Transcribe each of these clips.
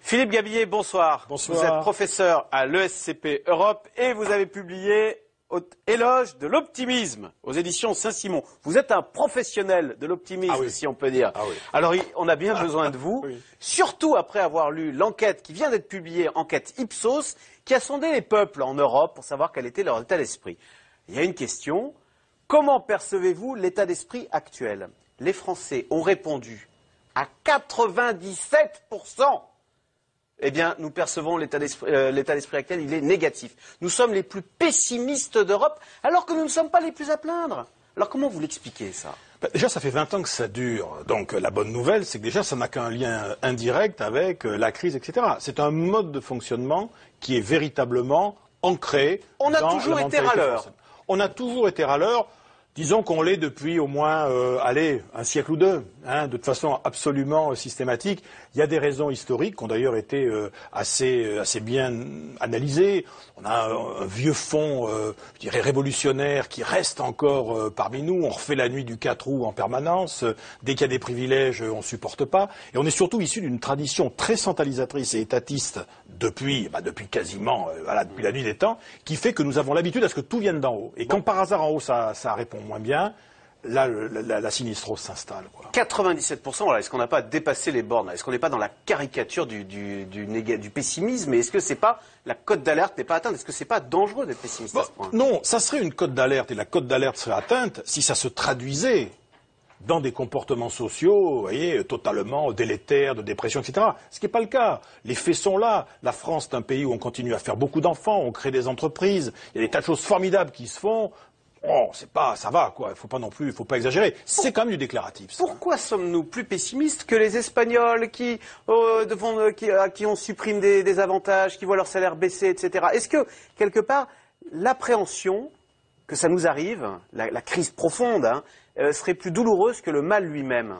Philippe Gabillet, bonsoir. Bonsoir. Vous êtes professeur à l'ESCP Europe et vous avez publié Éloge de l'optimisme aux éditions Saint-Simon. Vous êtes un professionnel de l'optimisme, si on peut dire. Ah oui. Alors, on a bien besoin de vous, surtout après avoir lu l'enquête qui vient d'être publiée, enquête Ipsos, qui a sondé les peuples en Europe pour savoir quel était leur état d'esprit. Il y a une question. Comment percevez-vous l'état d'esprit actuel? Les Français ont répondu à 97%. Eh bien, nous percevons l'état d'esprit actuel, il est négatif. Nous sommes les plus pessimistes d'Europe, alors que nous ne sommes pas les plus à plaindre. Alors comment vous l'expliquez, ça? Déjà, ça fait 20 ans que ça dure. Donc, la bonne nouvelle, c'est que déjà, ça n'a qu'un lien indirect avec la crise, etc. C'est un mode de fonctionnement qui est véritablement ancré dans la mentalité française. On a toujours été râleurs. On a toujours été râleurs. Disons qu'on l'est depuis au moins, un siècle ou deux, de toute façon absolument systématique. Il y a des raisons historiques qui ont d'ailleurs été assez bien analysées. On a un vieux fond, je dirais, révolutionnaire qui reste encore parmi nous. On refait la nuit du 4 août en permanence. Dès qu'il y a des privilèges, on ne supporte pas. Et on est surtout issu d'une tradition très centralisatrice et étatiste depuis quasiment, depuis la nuit des temps, qui fait que nous avons l'habitude à ce que tout vienne d'en haut. Et quand par hasard en haut ça répond moins bien, là, la sinistrose s'installe. 97%, voilà, est-ce qu'on n'a pas dépassé les bornes? Est-ce qu'on n'est pas dans la caricature du pessimisme? Et est-ce que c'est pas, la cote d'alerte n'est pas atteinte? Est-ce que c'est pas dangereux d'être pessimiste à ce point? Non, ça serait une cote d'alerte, et la cote d'alerte serait atteinte si ça se traduisait dans des comportements sociaux, vous voyez, totalement délétères, de dépression, etc. Ce qui n'est pas le cas. Les faits sont là. La France est un pays où on continue à faire beaucoup d'enfants, on crée des entreprises, il y a des tas de choses formidables qui se font. Oh, c'est pas, ça va, quoi. Il faut pas exagérer. C'est quand même du déclaratif. Ça. Pourquoi sommes-nous plus pessimistes que les Espagnols à qui on supprime des avantages, qui voient leur salaire baisser, etc. Est-ce que, quelque part, l'appréhension que ça nous arrive, la crise profonde, serait plus douloureuse que le mal lui-même?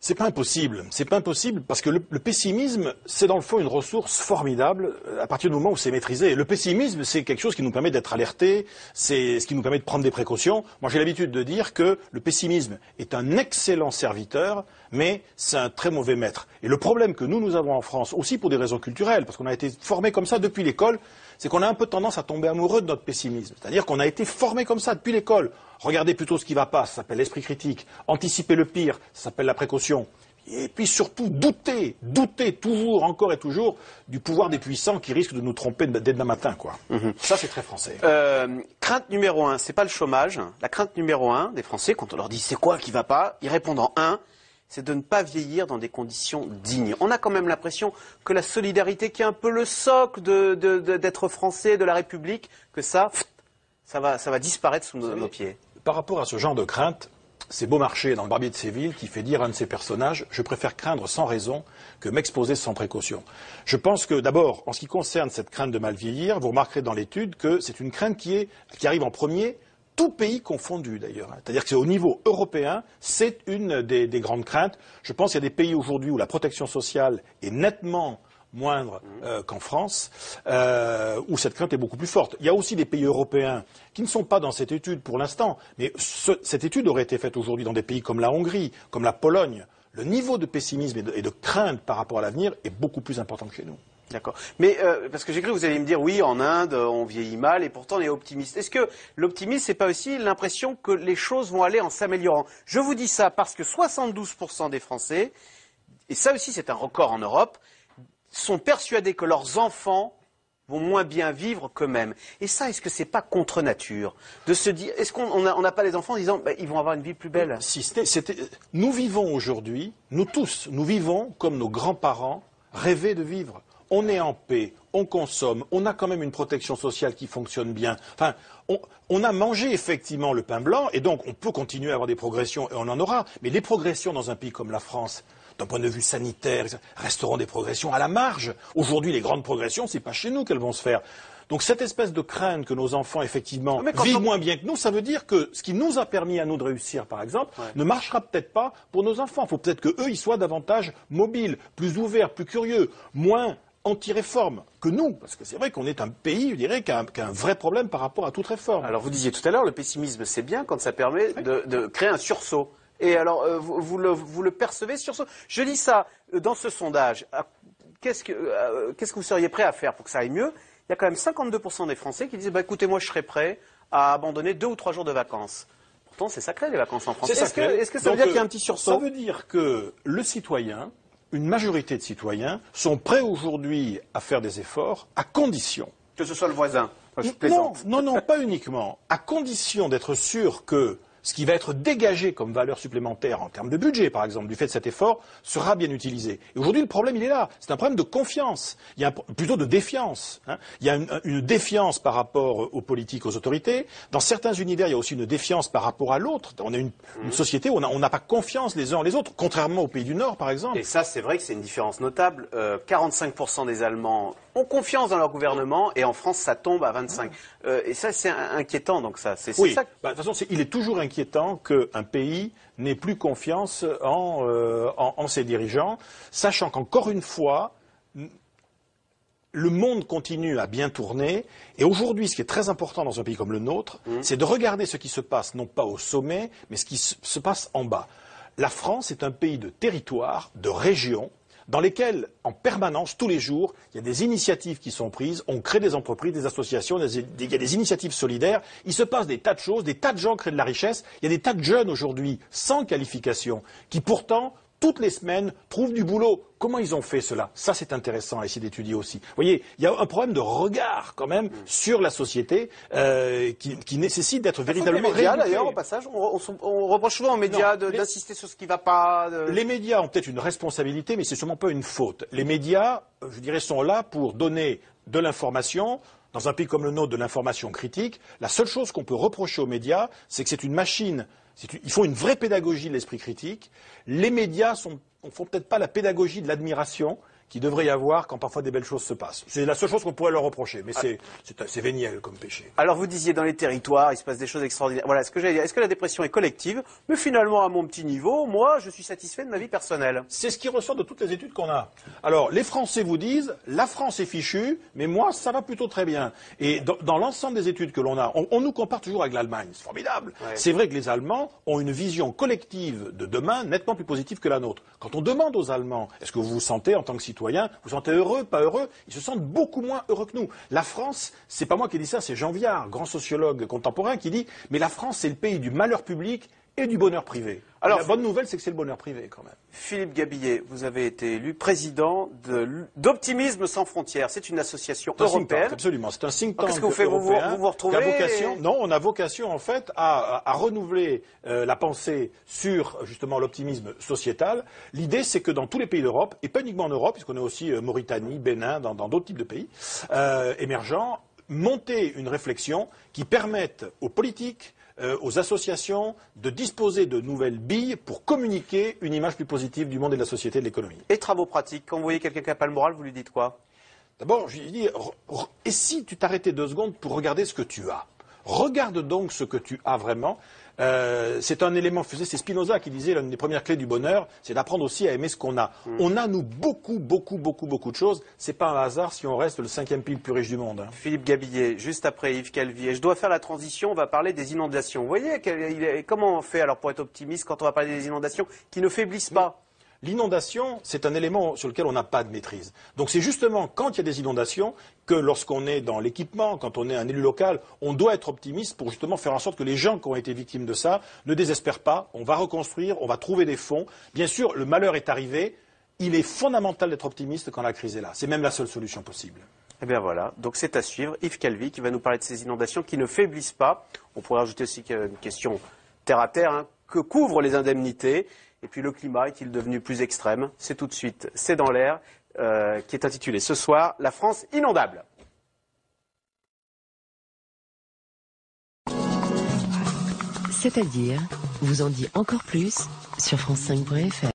C'est pas impossible. C'est pas impossible parce que le pessimisme, c'est dans le fond une ressource formidable à partir du moment où c'est maîtrisé. Le pessimisme, c'est quelque chose qui nous permet d'être alertés, c'est ce qui nous permet de prendre des précautions. Moi, j'ai l'habitude de dire que le pessimisme est un excellent serviteur, mais c'est un très mauvais maître. Et le problème que nous avons en France, aussi pour des raisons culturelles, parce qu'on a été formés comme ça depuis l'école, c'est qu'on a un peu tendance à tomber amoureux de notre pessimisme. C'est-à-dire qu'on a été formés comme ça depuis l'école. Regardez plutôt ce qui ne va pas, ça s'appelle l'esprit critique. Anticiper le pire, ça s'appelle la précaution. Et puis surtout, douter toujours, encore et toujours, du pouvoir des puissants qui risquent de nous tromper dès demain matin, quoi. Ça, c'est très français. Crainte numéro 1, c'est pas le chômage. La crainte numéro 1 des Français, quand on leur dit c'est quoi qui va pas, ils répondent en 1. C'est de ne pas vieillir dans des conditions dignes. On a quand même l'impression que la solidarité, qui est un peu le socle d'être français, de la République, que ça va disparaître sous nos pieds. Par rapport à ce genre de crainte, c'est Beaumarchais dans Le Barbier de Séville qui fait dire à un de ses personnages « Je préfère craindre sans raison que m'exposer sans précaution ». Je pense que d'abord, en ce qui concerne cette crainte de mal vieillir, vous remarquerez dans l'étude que c'est une crainte qui arrive en premier, tout pays confondu d'ailleurs. C'est-à-dire que c'est au niveau européen, c'est une des grandes craintes. Je pense qu'il y a des pays aujourd'hui où la protection sociale est nettement moindre qu'en France, où cette crainte est beaucoup plus forte. Il y a aussi des pays européens qui ne sont pas dans cette étude pour l'instant, mais cette étude aurait été faite aujourd'hui dans des pays comme la Hongrie, comme la Pologne. Le niveau de pessimisme et de crainte par rapport à l'avenir est beaucoup plus important que chez nous. D'accord. Mais parce que j'ai cru que vous alliez me dire oui, en Inde, on vieillit mal et pourtant on est optimiste. Est-ce que l'optimisme, c'est pas aussi l'impression que les choses vont aller en s'améliorant? Je vous dis ça parce que 72% des Français, et ça aussi c'est un record en Europe, sont persuadés que leurs enfants vont moins bien vivre qu'eux-mêmes. Et ça, est-ce que c'est pas contre nature de se dire, est-ce qu'on n'a pas les enfants en disant ils vont avoir une vie plus belle? Nous vivons aujourd'hui, nous tous, nous vivons comme nos grands-parents rêvaient de vivre. On est en paix, on consomme, on a quand même une protection sociale qui fonctionne bien. Enfin, on a mangé effectivement le pain blanc et donc on peut continuer à avoir des progressions et on en aura. Mais les progressions dans un pays comme la France, d'un point de vue sanitaire, resteront des progressions à la marge. Aujourd'hui, les grandes progressions, c'est pas chez nous qu'elles vont se faire. Donc cette espèce de crainte que nos enfants, effectivement, vivent moins bien que nous, ça veut dire que ce qui nous a permis à nous de réussir, par exemple, ne marchera peut-être pas pour nos enfants. Il faut peut-être qu'eux, ils soient davantage mobiles, plus ouverts, plus curieux, moins anti-réforme que nous, parce que c'est vrai qu'on est un pays, je dirais, qui a un vrai problème par rapport à toute réforme. Alors vous disiez tout à l'heure, le pessimisme c'est bien quand ça permet de créer un sursaut. Et alors vous le percevez, ce sursaut? Je dis ça dans ce sondage. qu'est-ce que vous seriez prêt à faire pour que ça aille mieux? Il y a quand même 52% des Français qui disent bah, écoutez, moi je serais prêt à abandonner 2 ou 3 jours de vacances. Pourtant, c'est sacré les vacances en France. Est-ce que ça veut dire qu'il y a un petit sursaut? Ça veut dire que le citoyen, une majorité de citoyens, sont prêts aujourd'hui à faire des efforts à condition. Que ce soit le voisin. Enfin, je plaisante. Non, pas uniquement. À condition d'être sûr que ce qui va être dégagé comme valeur supplémentaire en termes de budget, par exemple, du fait de cet effort, sera bien utilisé. Et aujourd'hui, le problème, il est là. C'est un problème de confiance. Il y a plutôt de défiance. Il y a une défiance par rapport aux politiques, aux autorités. Dans certains univers, il y a aussi une défiance par rapport à l'autre. On a une société où on n'a pas confiance les uns en les autres, contrairement aux pays du Nord, par exemple. Et ça, c'est vrai que c'est une différence notable. 45% des Allemands ont confiance dans leur gouvernement, et en France, ça tombe à 25%. Et ça, c'est inquiétant. Donc ça, c'est oui. ça. De toute façon, il est toujours inquiétant qu'un pays n'ait plus confiance en ses dirigeants, sachant qu'encore une fois, le monde continue à bien tourner. Et aujourd'hui, ce qui est très important dans un pays comme le nôtre, c'est de regarder ce qui se passe, non pas au sommet, mais ce qui se passe en bas. La France est un pays de territoire, de région, dans lesquels, en permanence, tous les jours, il y a des initiatives qui sont prises, on crée des entreprises, des associations, il y a des initiatives solidaires, il se passe des tas de choses, des tas de gens créent de la richesse, il y a des tas de jeunes aujourd'hui, sans qualification, qui pourtant, toutes les semaines, trouvent du boulot. Comment ils ont fait cela? Ça, c'est intéressant à essayer d'étudier aussi. Vous voyez, il y a un problème de regard, quand même, sur la société, qui nécessite d'être véritablement rééduqué. Les médias, d'ailleurs, au passage, on reproche souvent aux médias d'insister sur ce qui ne va pas. Les médias ont peut-être une responsabilité, mais c'est sûrement pas une faute. Les médias, je dirais, sont là pour donner de l'information. Dans un pays comme le nôtre, de l'information critique. La seule chose qu'on peut reprocher aux médias, c'est que c'est une machine. Il faut une vraie pédagogie de l'esprit critique. Les médias ne font peut-être pas la pédagogie de l'admiration qu'il devrait y avoir quand parfois des belles choses se passent. C'est la seule chose qu'on pourrait leur reprocher, mais c'est véniel comme péché. Alors vous disiez dans les territoires, il se passe des choses extraordinaires. Voilà, ce que j'allais dire. Est-ce que la dépression est collective? Mais finalement, à mon petit niveau, moi, je suis satisfait de ma vie personnelle. C'est ce qui ressort de toutes les études qu'on a. Alors, les Français vous disent, la France est fichue, mais moi, ça va plutôt très bien. Et dans l'ensemble des études que l'on a, on nous compare toujours avec l'Allemagne. C'est formidable. Ouais. C'est vrai que les Allemands ont une vision collective de demain nettement plus positive que la nôtre. Quand on demande aux Allemands, est-ce que vous vous sentez en tant que citoyen, vous vous sentez heureux, pas heureux, ils se sentent beaucoup moins heureux que nous. La France, c'est pas moi qui dis ça, c'est Jean Viard, grand sociologue contemporain, qui dit « Mais la France, c'est le pays du malheur public et du bonheur privé ». Alors, la bonne nouvelle, c'est que c'est le bonheur privé, quand même. Philippe Gabillet, vous avez été élu président d'Optimisme sans frontières. C'est une association européenne. Absolument, c'est un think tank. Qu'est-ce que vous faites? Vous retrouvez Non, on a vocation, en fait, à renouveler la pensée sur, justement, l'optimisme sociétal. L'idée, c'est que dans tous les pays d'Europe, et pas uniquement en Europe, puisqu'on a aussi Mauritanie, Bénin, dans d'autres types de pays émergents, monter une réflexion qui permette aux politiques, aux associations de disposer de nouvelles billes pour communiquer une image plus positive du monde et de la société et de l'économie. Et travaux pratiques, quand vous voyez quelqu'un qui n'a pas le moral, vous lui dites quoi? D'abord, je lui dis, et si tu t'arrêtais 2 secondes pour regarder ce que tu as? Regarde donc ce que tu as vraiment. C'est un élément, c'est Spinoza qui disait l'une des premières clés du bonheur, c'est d'apprendre aussi à aimer ce qu'on a. On a, nous, beaucoup de choses. C'est pas un hasard si on reste le 5e pays le plus riche du monde. Hein. Philippe Gabillet, juste après Yves Calvi, et je dois faire la transition, on va parler des inondations. Vous voyez, comment on fait alors pour être optimiste quand on va parler des inondations qui ne faiblissent pas? L'inondation, c'est un élément sur lequel on n'a pas de maîtrise. Donc c'est justement quand il y a des inondations que lorsqu'on est dans l'équipement, quand on est un élu local, on doit être optimiste pour justement faire en sorte que les gens qui ont été victimes de ça ne désespèrent pas. On va reconstruire, on va trouver des fonds. Bien sûr, le malheur est arrivé. Il est fondamental d'être optimiste quand la crise est là. C'est même la seule solution possible. Eh bien voilà, donc c'est à suivre. Yves Calvi qui va nous parler de ces inondations qui ne faiblissent pas. On pourrait ajouter aussi une question terre à terre. Hein. Que couvrent les indemnités? Et puis le climat est-il devenu plus extrême? C'est tout de suite, c'est dans l'air, qui est intitulé ce soir « La France inondable ». C'est-à-dire, vous en dit encore plus sur France5.fr.